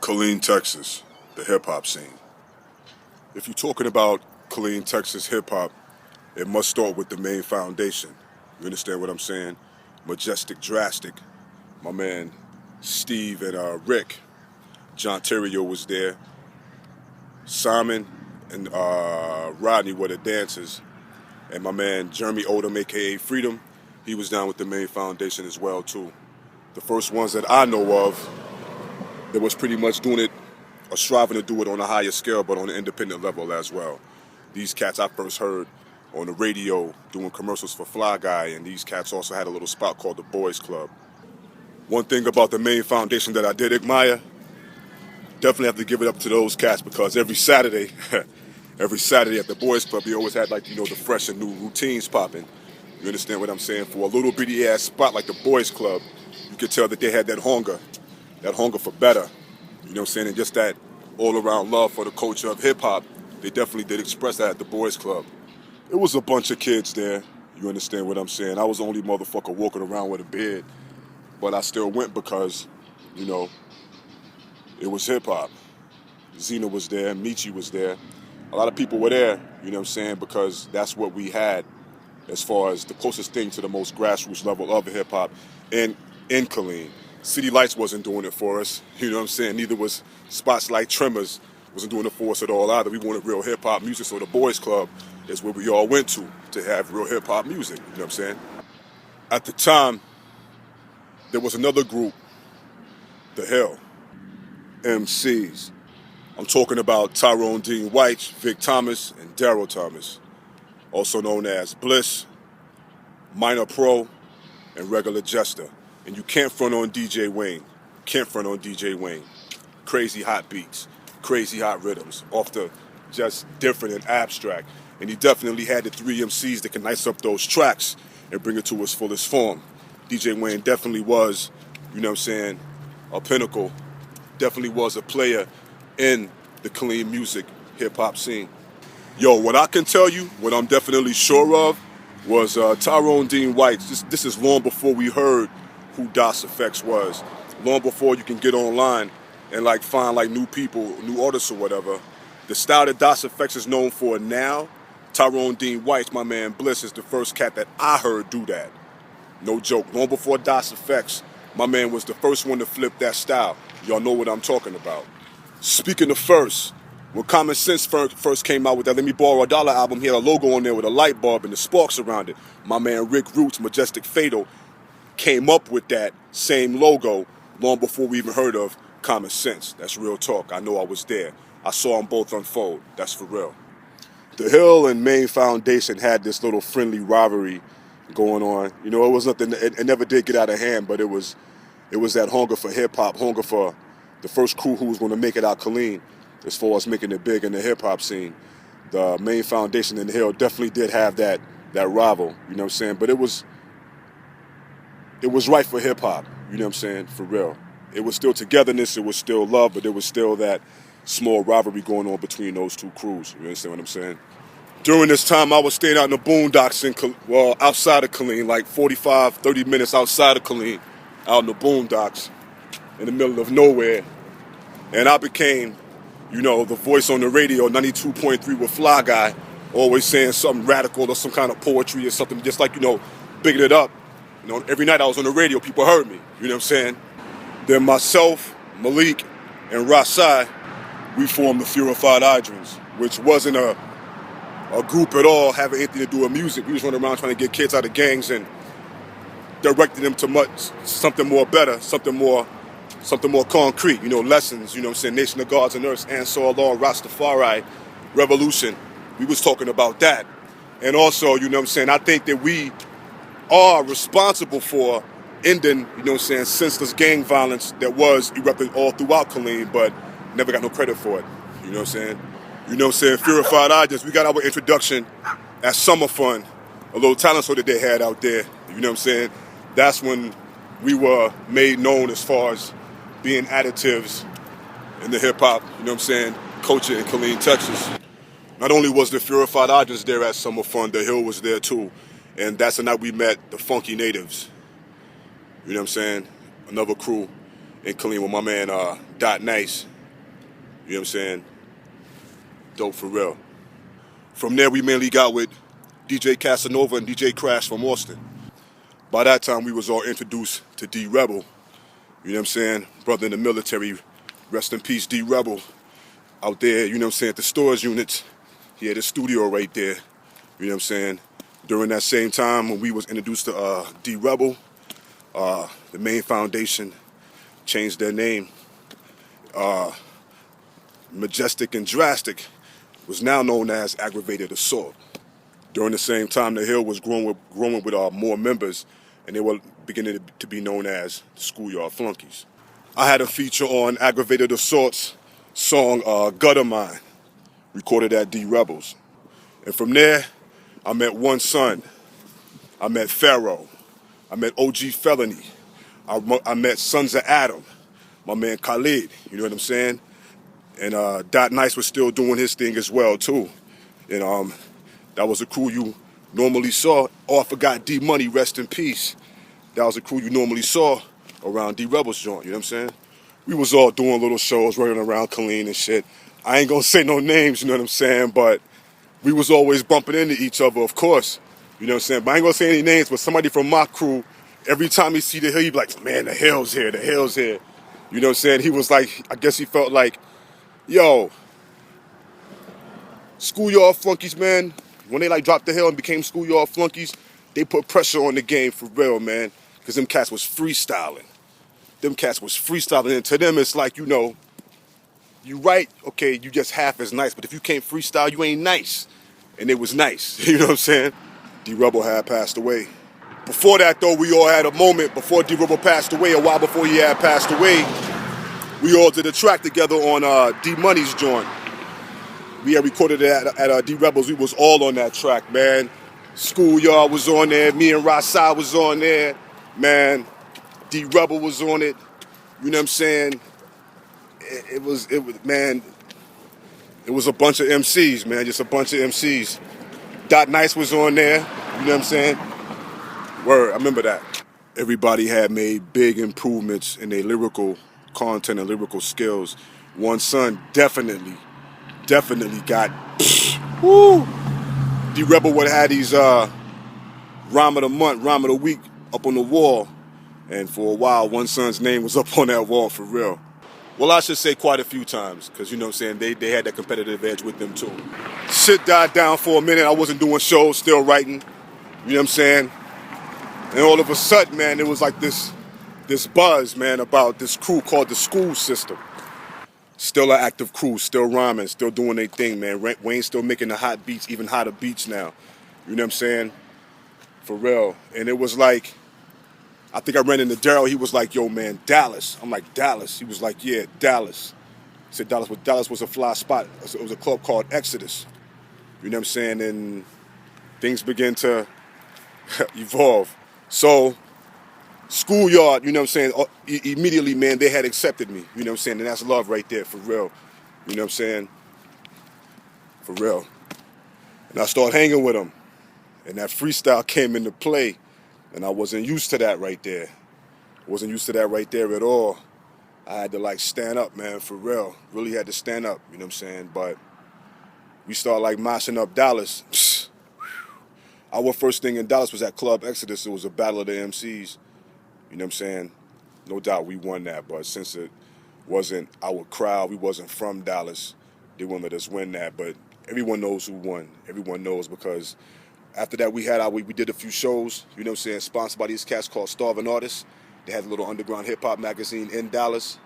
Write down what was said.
Killeen, Texas, the hip-hop scene. If you're talking about Killeen, Texas hip-hop, it must start with the main foundation. You understand what I'm saying? Majestic Drastic, my man Steve and Rick. John Terrio was there. Simon and Rodney were the dancers. And my man Jeremy Odom, aka Freedom, he was down with the main foundation as well too. The first ones that I know of that was pretty much doing it or striving to do it on a higher scale, but on an independent level as well. These cats I first heard on the radio doing commercials for Fly Guy, and these cats also had a little spot called the Boys Club. One thing about the main foundation that I did admire, definitely have to give it up to those cats, because every Saturday at the Boys Club, they always had the fresh and new routines popping. You understand what I'm saying? For a little bitty ass spot like the Boys Club, you could tell that they had that hunger for better. You know what I'm saying? And just that all-around love for the culture of hip-hop, they definitely did express that at the Boys Club. It was a bunch of kids there. You understand what I'm saying? I was the only motherfucker walking around with a beard, but I still went because, it was hip-hop. Xena was there, Michi was there. A lot of people were there, you know what I'm saying, because that's what we had as far as the closest thing to the most grassroots level of hip-hop in Killeen. City Lights wasn't doing it for us, you know what I'm saying? Neither was spots like Tremors wasn't doing it for us at all either. We wanted real hip-hop music, so the Boys Club is where we all went to have real hip-hop music, you know what I'm saying? At the time, there was another group, The Hill, MCs. I'm talking about Tyrone Dean White, Vic Thomas, and Daryl Thomas, also known as Bliss, Minor Pro, and Regular Jester. And you can't front on DJ Wayne. Crazy hot beats, crazy hot rhythms, off the just different and abstract. And he definitely had the three MCs that can nice up those tracks and bring it to its fullest form. DJ Wayne definitely was, a pinnacle, definitely was a player in the clean music hip-hop scene. Yo, what I can tell you, what I'm definitely sure of, was Tyrone Dean White. This is long before we heard who Das EFX was. Long before you can get online and find new people, new artists or whatever. The style that Das EFX is known for now, Tyrone Dean White, my man Bliss, is the first cat that I heard do that. No joke. Long before Das EFX, my man was the first one to flip that style. Y'all know what I'm talking about. Speaking of first, when Common Sense first came out with that Let Me Borrow a Dollar album, he had a logo on there with a light bulb and the sparks around it. My man Rick Roots, Majestic Fatal, came up with that same logo long before we even heard of Common Sense. That's real talk. I know I was there. I saw them both unfold. That's for real. The Hill and Main Foundation had this little friendly rivalry going on. It was nothing. It never did get out of hand, but it was that hunger for hip hop, hunger for the first crew who was going to make it out clean as far as making it big in the hip hop scene. The Main Foundation and the Hill definitely did have that rival. You know what I'm saying? But it was right for hip hop. You know what I'm saying? For real. It was still togetherness. It was still love, but there was still that small rivalry going on between those two crews. You understand what I'm saying? During this time, I was staying out in the boondocks outside of Killeen, like 45, 30 minutes outside of Killeen, out in the boondocks, in the middle of nowhere. And I became, the voice on the radio, 92.3 with Fly Guy, always saying something radical or some kind of poetry or something, just bigging it up. Every night I was on the radio, people heard me, you know what I'm saying? Then myself, Malik, and Rasai, we formed the Purified Hydrants, which wasn't a group at all having anything to do with music. We was running around trying to get kids out of gangs and directing them to something more better, something more concrete, lessons, Nation of Gods and Earths, Ansar Allah, Rastafari, Revolution. We was talking about that. And also, I think that we are responsible for ending, senseless gang violence that was erupting all throughout Killeen, but never got no credit for it. You know what I'm saying? Purified Hydrants, we got our introduction at Summer Fun, a little talent show that they had out there. You know what I'm saying? That's when we were made known as far as being additives in the hip-hop, culture in Killeen, Texas. Not only was the Purified Hydrants there at Summer Fun, The Hill was there too. And that's the night we met the Funky Natives. You know what I'm saying? Another crew in Killeen with my man Dot Nice. You know what I'm saying? Dope for real. From there, we mainly got with DJ Casanova and DJ Crash from Austin. By that time, we was all introduced to D Rebel. You know what I'm saying? Brother in the military, rest in peace, D Rebel. Out there, you know what I'm saying, at the stores units. He had a studio right there. You know what I'm saying? During that same time when we was introduced to D Rebel, the main foundation changed their name. Majestic and Drastic was now known as Aggravated Assault. During the same time, the Hill was growing with more members, and they were beginning to be known as Schoolyard Flunkies. I had a feature on Aggravated Assault's song Gutter Mine, recorded at D Rebels. And from there, I met One Son, I met Pharaoh, I met OG Felony, I met Sons of Adam, my man Khalid, you know what I'm saying? And Dot Nice was still doing his thing as well, too. And that was a crew you normally saw. Oh, I forgot D Money, rest in peace. That was a crew you normally saw around D Rebels joint, you know what I'm saying? We was all doing little shows, running around Killeen and shit. I ain't gonna say no names, you know what I'm saying? But we was always bumping into each other, of course. You know what I'm saying? But I ain't gonna say any names, but somebody from my crew, every time he see the Hill, he be like, man, the Hill's here, the Hill's here. You know what I'm saying? He was like, I guess he felt like, yo, Schoolyard Flunkies, man, when they like dropped the Hill and became Schoolyard Flunkies, they put pressure on the game for real, man. Because them cats was freestyling. Them cats was freestyling. And to them, it's like, you know, you right, okay, you just half as nice. But if you can't freestyle, you ain't nice. And it was nice. You know what I'm saying? D Rebel had passed away. Before that, though, we all had a moment. Before D Rebel passed away, a while before he had passed away, we all did a track together on D Money's joint. We had recorded it at D Rebels. We was all on that track, man. Schoolyard was on there. Me and Rasai was on there. Man, D Rebel was on it. You know what I'm saying? It was man, it was a bunch of MCs, man. Just a bunch of MCs. Dot Nice was on there. You know what I'm saying? Word, I remember that. Everybody had made big improvements in their lyrical content and lyrical skills. One Son definitely got, woo. D Rebel would have had these rhyme of the month, rhyme of the week up on the wall. And for a while, One Son's name was up on that wall for real. Well, I should say quite a few times, because you know what I'm saying, they had that competitive edge with them too. Shit died down for a minute. I wasn't doing shows, still writing. You know what I'm saying? And all of a sudden, man, it was like this buzz, man, about this crew called the School System. Still an active crew, still rhyming, still doing their thing, man. Wayne's still making the hot beats, even hotter beats now. You know what I'm saying? For real. And it was like, I think I ran into Daryl. He was like, yo, man, Dallas. I'm like, Dallas? He was like, yeah, Dallas. He said Dallas was a fly spot. It was a club called Exodus. You know what I'm saying? And things began to evolve. So, Schoolyard, you know what I'm saying, immediately, man, they had accepted me. You know what I'm saying? And that's love right there, for real. You know what I'm saying? For real. And I started hanging with them. And that freestyle came into play. And I wasn't used to that right there. Wasn't used to that right there at all. I had to like stand up, man, for real. Really had to stand up, you know what I'm saying? But we started like moshing up Dallas. Psst. Our first thing in Dallas was at Club Exodus. It was a battle of the MCs. You know what I'm saying? No doubt we won that, but since it wasn't our crowd, we wasn't from Dallas, they wouldn't let us win that. But everyone knows who won. Everyone knows, because after that we did a few shows, you know what I'm saying, sponsored by these cats called Starving Artists. They had a little underground hip-hop magazine in Dallas.